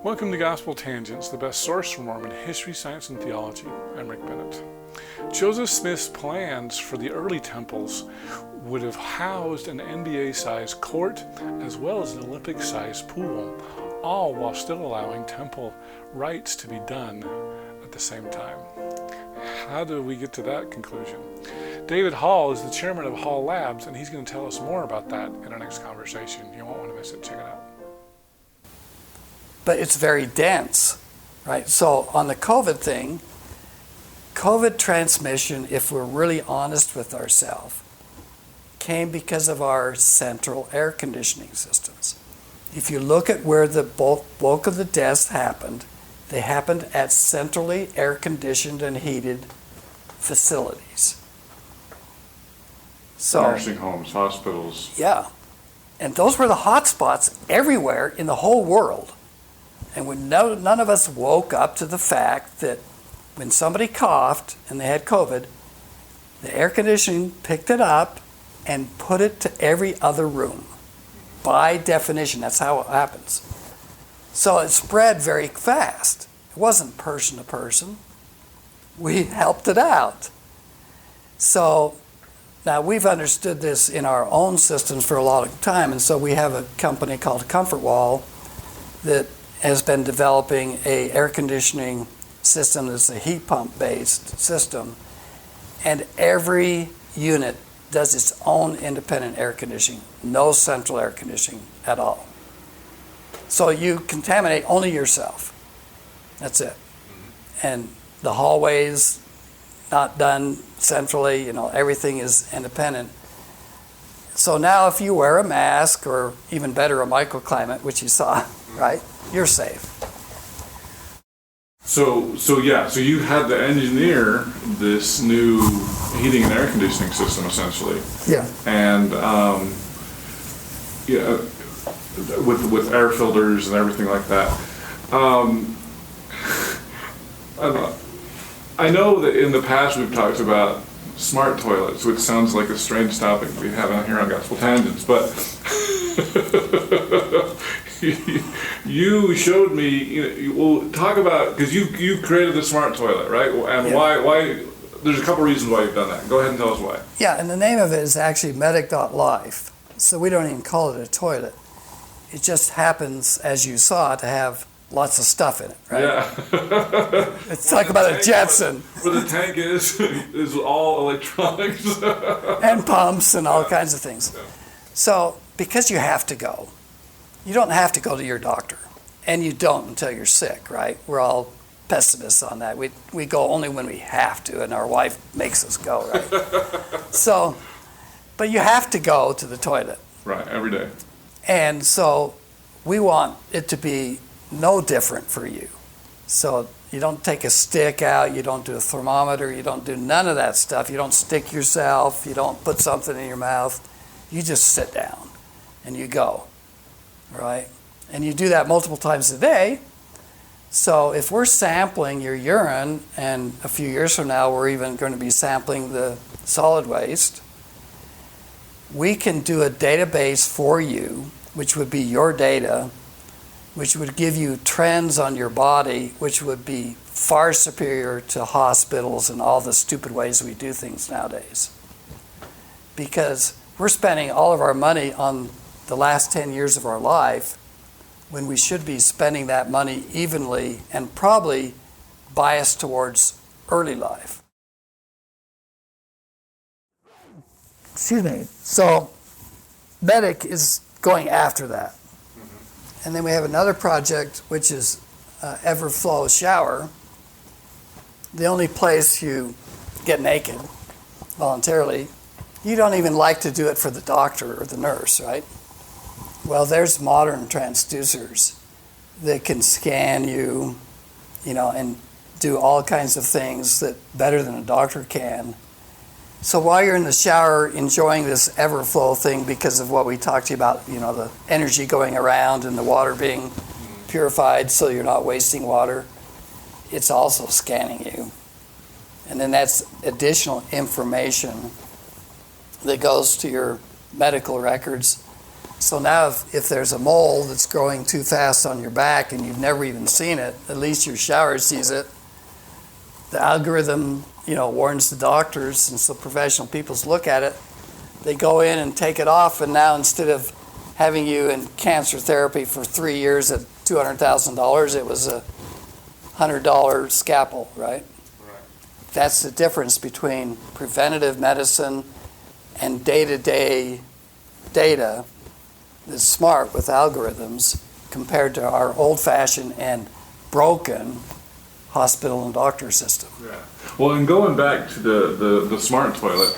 Welcome to Gospel Tangents, the best source for Mormon history, science, and theology. I'm Rick Bennett. Joseph Smith's plans for the early temples would have housed an NBA-sized court as well as an Olympic-sized pool, all while still allowing temple rites to be done at the same time. How do we get to that conclusion? David Hall is the chairman of Hall Labs, and he's going to tell us more about that in our next conversation. You won't want to miss it. Check it out. But it's very dense, right? So on the COVID thing, COVID transmission, if we're really honest with ourselves, came because of our central air conditioning systems. If you look at where the bulk of the deaths happened, they happened at centrally air-conditioned and heated facilities. So, nursing homes, hospitals. Yeah. And those were the hot spots everywhere in the whole world. And when none of us woke up to the fact that when somebody coughed and they had COVID, the air conditioning picked it up and put it to every other room. By definition, that's how it happens. So it spread very fast. It wasn't person to person. We helped it out. So now we've understood this in our own systems for a long time, and so we have a company called Comfort Wall that has been developing an air conditioning system that's a heat pump based system, and every unit does its own independent air conditioning, no central air conditioning at all. So you contaminate only yourself. That's it. And the hallways not done centrally, everything is independent. So now if you wear a mask, or even better, a microclimate, which you saw, right, you're safe. So you had to engineer this new heating and air conditioning system, essentially. Yeah. And with air filters and everything like that. I know that in the past we've talked about smart toilets, which sounds like a strange topic we have on here on Gospel Tangents, but you showed me, we'll talk about, because you created the smart toilet, right? And why, there's a couple reasons why you've done that. Go ahead and tell us why. Yeah, and the name of it is actually Medic.life. So we don't even call it a toilet. It just happens, as you saw, to have lots of stuff in it, right? Yeah. It's like about a Jetson. Where the tank is all electronics. And pumps and all kinds of things. Yeah. So, because you have to go, you don't have to go to your doctor. And you don't until you're sick, right? We're all pessimists on that. We go only when we have to, and our wife makes us go, right? So, but you have to go to the toilet. Right, every day. And so we want it to be no different for you. So you don't take a stick out, you don't do a thermometer, you don't do none of that stuff. You don't stick yourself, you don't put something in your mouth. You just sit down and you go, right? And you do that multiple times a day. So if we're sampling your urine, and a few years from now we're even going to be sampling the solid waste, we can do a database for you, which would be your data, which would give you trends on your body, which would be far superior to hospitals and all the stupid ways we do things nowadays. Because we're spending all of our money on the last 10 years of our life when we should be spending that money evenly and probably biased towards early life. Excuse me. So Medic is going after that. And then we have another project, which is Everflow Shower. The only place you get naked voluntarily. You don't even like to do it for the doctor or the nurse, right? Well, there's modern transducers that can scan you, and do all kinds of things that better than a doctor can. So while you're in the shower enjoying this Everflow thing because of what we talked to you about, the energy going around and the water being purified so you're not wasting water, it's also scanning you. And then that's additional information that goes to your medical records So now if there's a mole that's growing too fast on your back and you've never even seen it, at least your shower sees it. The algorithm, warns the doctors, and so professional people look at it. They go in and take it off, and now instead of having you in cancer therapy for 3 years at $200,000, it was a $100 scalpel, right? That's the difference between preventative medicine and day-to-day data that's smart with algorithms compared to our old-fashioned and broken hospital and doctor system. Yeah. Well, and going back to the smart toilet,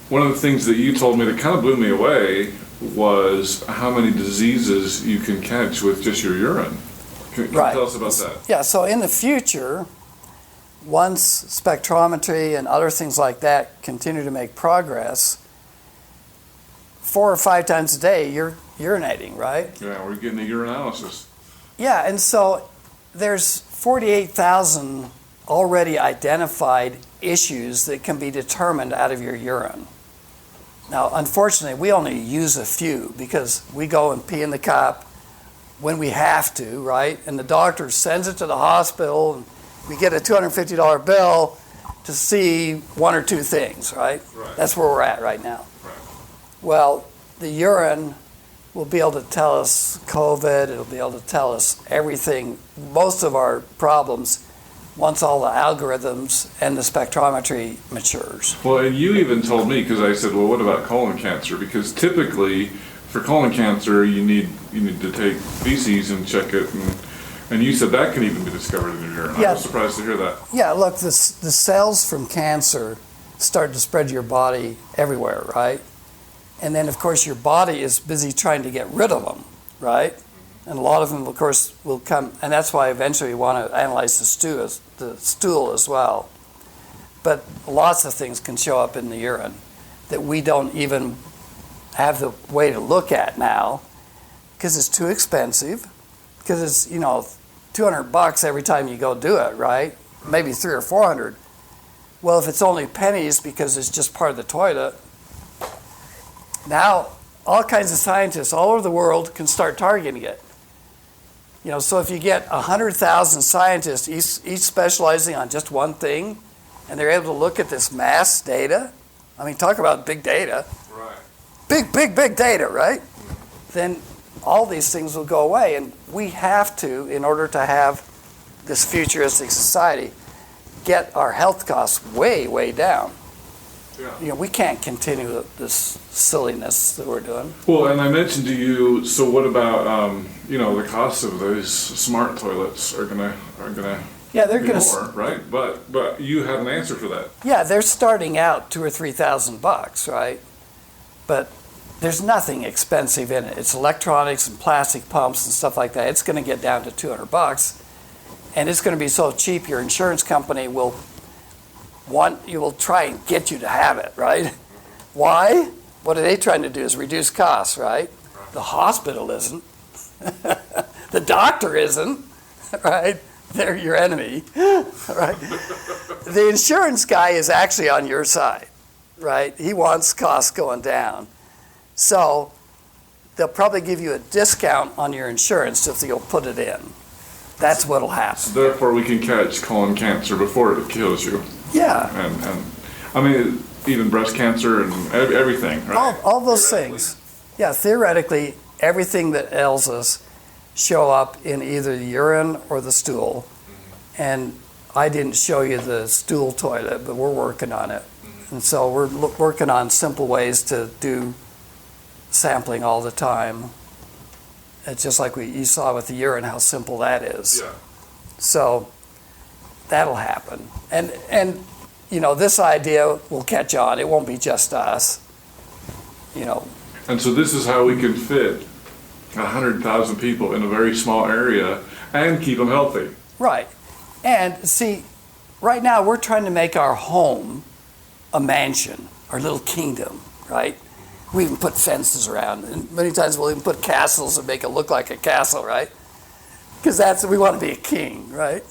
one of the things that you told me that kind of blew me away was how many diseases you can catch with just your urine. Can you tell us about that? Yeah, so in the future, once spectrometry and other things like that continue to make progress, 4 or 5 times a day you're urinating, right? Yeah, we're getting a urinalysis. Yeah, and so there's 48,000 already identified issues that can be determined out of your urine. Now, unfortunately, we only use a few because we go and pee in the cup when we have to, right? And the doctor sends it to the hospital, and we get a $250 bill to see 1 or 2 things, right? That's where we're at right now. Well, the urine will be able to tell us COVID, it'll be able to tell us everything, most of our problems, once all the algorithms and the spectrometry matures. Well, and you even told me, because I said, well, what about colon cancer? Because typically, for colon cancer, you need to take feces and check it, and you said that can even be discovered in your urine. Yeah. I was surprised to hear that. Yeah, look, the cells from cancer start to spread to your body everywhere, right? And then, of course, your body is busy trying to get rid of them, right? And a lot of them, of course, will come, and that's why eventually we want to analyze the stool as well. But lots of things can show up in the urine that we don't even have the way to look at now because it's too expensive, because it's, $200 every time you go do it, right? Maybe 300 or 400. Well, if it's only pennies because it's just part of the toilet, now all kinds of scientists all over the world can start targeting it. So if you get 100,000 scientists, each specializing on just one thing, and they're able to look at this mass data, I mean, talk about big data. Right. Big data, right? Then all these things will go away, and we have to, in order to have this futuristic society, get our health costs way, way down. Yeah. We can't continue this silliness that we're doing. Well, and I mentioned to you, so what about the cost of those smart toilets are gonna they're be gonna more, right? But you have an answer for that. Yeah, they're starting out $2,000 or $3,000, right? But there's nothing expensive in it. It's electronics and plastic pumps and stuff like that. It's going to get down to $200, and it's going to be so cheap your insurance company will try and get you to have it, right? Why? What are they trying to do is reduce costs, right? The hospital isn't. The doctor isn't, right? They're your enemy, right? The insurance guy is actually on your side, right? He wants costs going down. So they'll probably give you a discount on your insurance if you'll put it in. That's what'll happen. So therefore, we can catch colon cancer before it kills you. Yeah. And I mean, even breast cancer and everything, right? All those things. Yeah, theoretically, everything that ails us show up in either the urine or the stool. And I didn't show you the stool toilet, but we're working on it. And so we're working on simple ways to do sampling all the time. It's just like you saw with the urine, how simple that is. Yeah. So that'll happen. And this idea will catch on. It won't be just us. And so this is how we can fit 100,000 people in a very small area and keep them healthy. Right. And see, right now we're trying to make our home a mansion, our little kingdom, right? We even put fences around, and many times we'll even put castles and make it look like a castle, right? Because we want to be a king, right?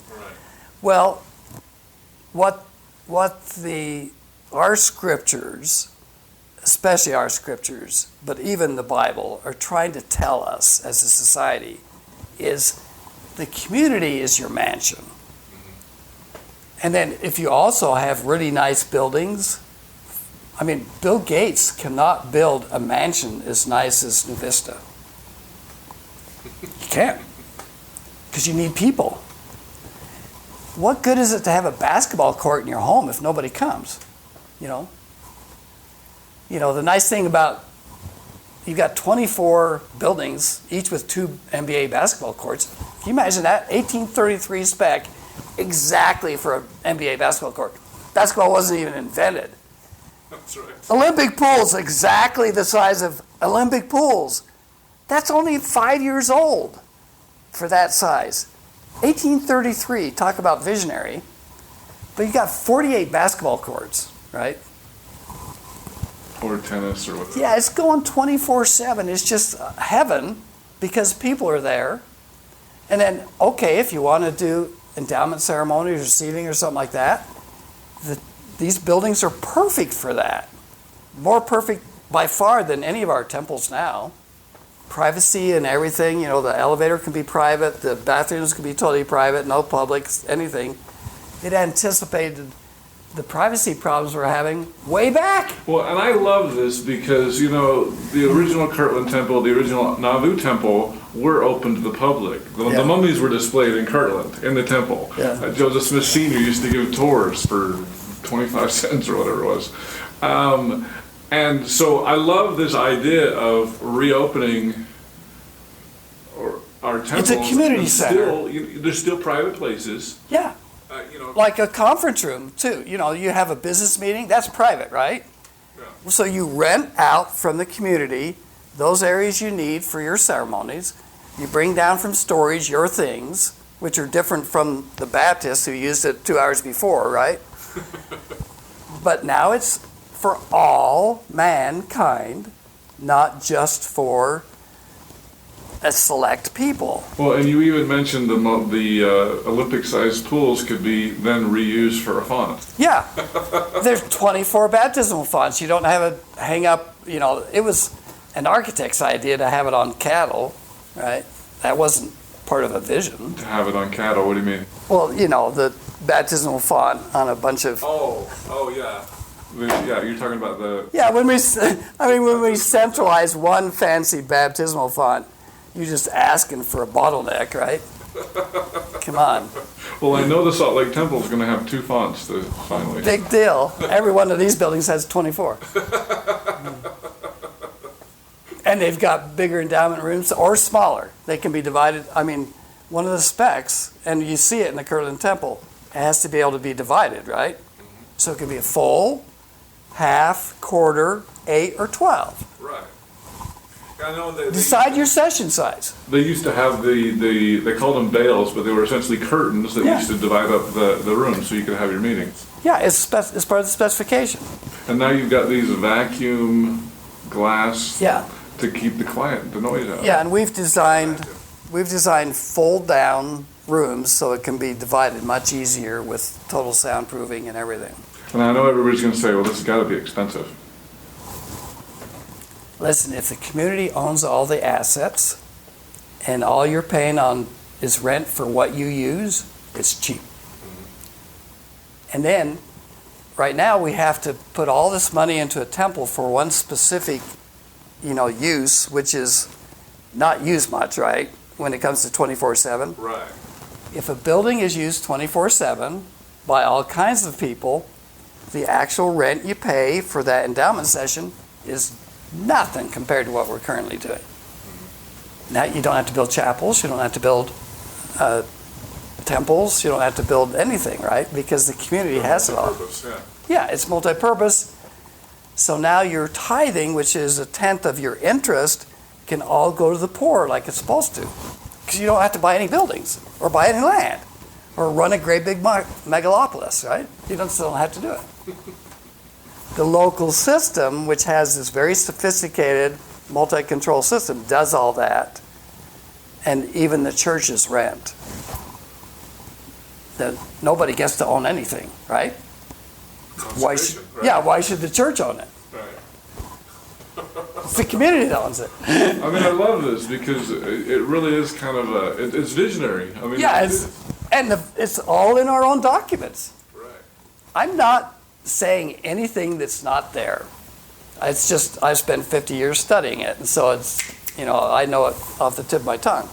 Well, what our scriptures especially our scriptures, but even the Bible, are trying to tell us as a society is the community is your mansion. And then if you also have really nice buildings, I mean, Bill Gates cannot build a mansion as nice as New Vista. You can't, because you need people. What good is it to have a basketball court in your home if nobody comes? You know, the nice thing about you've got 24 buildings, each with 2 NBA basketball courts. Can you imagine that? 1833 spec, exactly for an NBA basketball court. Basketball wasn't even invented. That's right. Olympic pools, exactly the size of Olympic pools. That's only 5 years old for that size. 1833, talk about visionary. But you got 48 basketball courts, right? Or tennis or whatever. Yeah, it's going 24/7. It's just heaven because people are there. And then, okay, if you want to do endowment ceremonies or seating or something like that, these buildings are perfect for that. More perfect by far than any of our temples now. Privacy and everything, the elevator can be private, the bathrooms can be totally private, no public, anything. It anticipated the privacy problems we're having way back. Well, and I love this because, the original Kirtland Temple, the original Nauvoo Temple were open to the public. The mummies were displayed in Kirtland, in the temple. Yeah. Joseph Smith Sr. used to give tours for 25 cents or whatever it was. And so I love this idea of reopening our temples. It's a community center. There's still private places. Yeah. Like a conference room, too. You have a business meeting, that's private, right? Yeah. So you rent out from the community those areas you need for your ceremonies. You bring down from storage your things, which are different from the Baptists who used it 2 hours before, right? But now it's for all mankind, not just for a select people. Well, and you even mentioned the Olympic-sized pools could be then reused for a font. Yeah, there's 24 baptismal fonts. You don't have it hang up. It was an architect's idea to have it on cattle, right? That wasn't part of a vision. To have it on cattle, what do you mean? Well, the baptismal font on a bunch of. Oh yeah. Yeah, you're talking about the. Yeah, when we centralize one fancy baptismal font, you're just asking for a bottleneck, right? Come on. Well, I know the Salt Lake Temple is going to have 2 fonts finally. Big deal. Every one of these buildings has 24. And they've got bigger endowment rooms or smaller. They can be divided. I mean, one of the specs, and you see it in the Kirtland Temple, it has to be able to be divided, right? So it can be a full, half, quarter, 8, or 12. Right. I know Decide your session size. They used to have they called them bales, but they were essentially curtains that used to divide up the room so you could have your meetings. Yeah, it's part of the specification. And now you've got these vacuum glass to keep the noise out. Yeah, and we've designed fold down rooms so it can be divided much easier with total soundproofing and everything. And I know everybody's going to say, well, this has got to be expensive. Listen, if the community owns all the assets and all you're paying on is rent for what you use, it's cheap. And then, right now, we have to put all this money into a temple for one specific, use, which is not used much, right, when it comes to 24/7. Right. If a building is used 24/7 by all kinds of people, the actual rent you pay for that endowment session is nothing compared to what we're currently doing. Now, you don't have to build chapels, you don't have to build temples, you don't have to build anything, right? Because the community has it all. Yeah, it's multi-purpose. So now your tithing, which is 1/10 of your interest, can all go to the poor like it's supposed to. Because you don't have to buy any buildings or buy any land or run a great big megalopolis, right? You still don't have to do it. The local system, which has this very sophisticated multi-control system, does all that. And even the churches rent. Nobody gets to own anything, right? Right? Yeah, why should the church own it? Right. It's the community that owns it. I mean, I love this because it really is kind of it's visionary. I mean, Yeah, it's all in our own documents. right. I'm not saying anything that's not there. It's just I've spent 50 years studying it, and so it's, I know it off the tip of my tongue.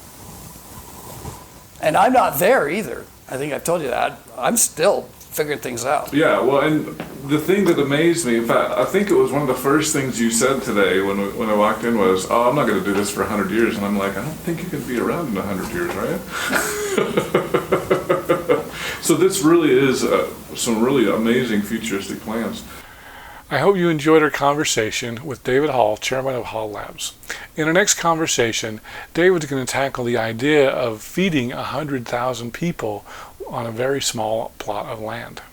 And I'm not there either. I think I've told you that. I'm still figuring things out. Yeah, well, and the thing that amazed me, in fact, I think it was one of the first things you said today when I walked in was, "Oh, I'm not going to do this for 100 years." And I'm like, I don't think you can be around in 100 years, right? So this really is some really amazing futuristic plans. I hope you enjoyed our conversation with David Hall, chairman of Hall Labs. In our next conversation, David's going to tackle the idea of feeding 100,000 people on a very small plot of land.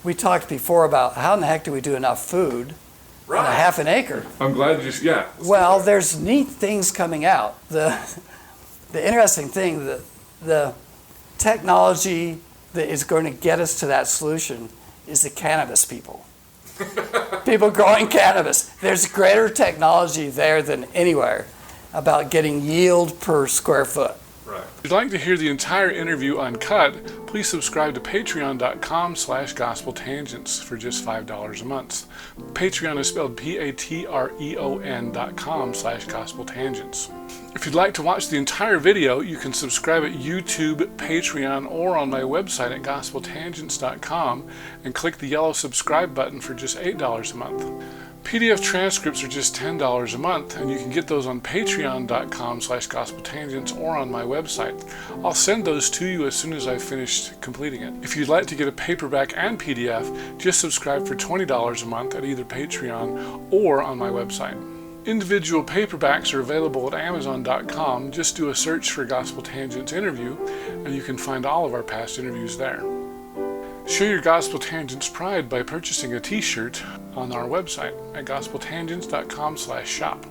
We talked before about how in the heck do we do enough food on a half an acre? I'm glad yeah. Well, there's neat things coming out. The interesting thing, the technology that is going to get us to that solution is the cannabis people. People growing cannabis. There's greater technology there than anywhere about getting yield per square foot. Right. If you'd like to hear the entire interview uncut, please subscribe to patreon.com/gospeltangents for just $5 a month. Patreon is spelled patreon.com/gospeltangents. If you'd like to watch the entire video, you can subscribe at YouTube, Patreon, or on my website at gospeltangents.com and click the yellow subscribe button for just $8 a month. PDF transcripts are just $10 a month, and you can get those on patreon.com/gospeltangents or on my website. I'll send those to you as soon as I've finished completing it. If you'd like to get a paperback and PDF, just subscribe for $20 a month at either Patreon or on my website. Individual paperbacks are available at Amazon.com. Just do a search for Gospel Tangents Interview, and you can find all of our past interviews there. Show your Gospel Tangents pride by purchasing a t-shirt on our website at gospeltangents.com/shop.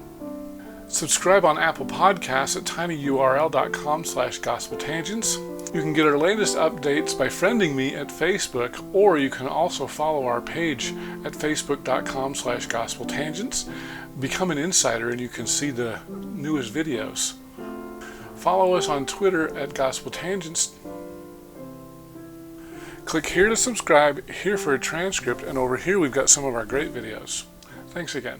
Subscribe on Apple Podcasts at tinyurl.com/gospeltangents. You can get our latest updates by friending me at Facebook, or you can also follow our page at facebook.com/gospeltangents. Become an insider and you can see the newest videos. Follow us on Twitter at Gospel Tangents. Click here to subscribe, here for a transcript, and over here we've got some of our great videos. Thanks again.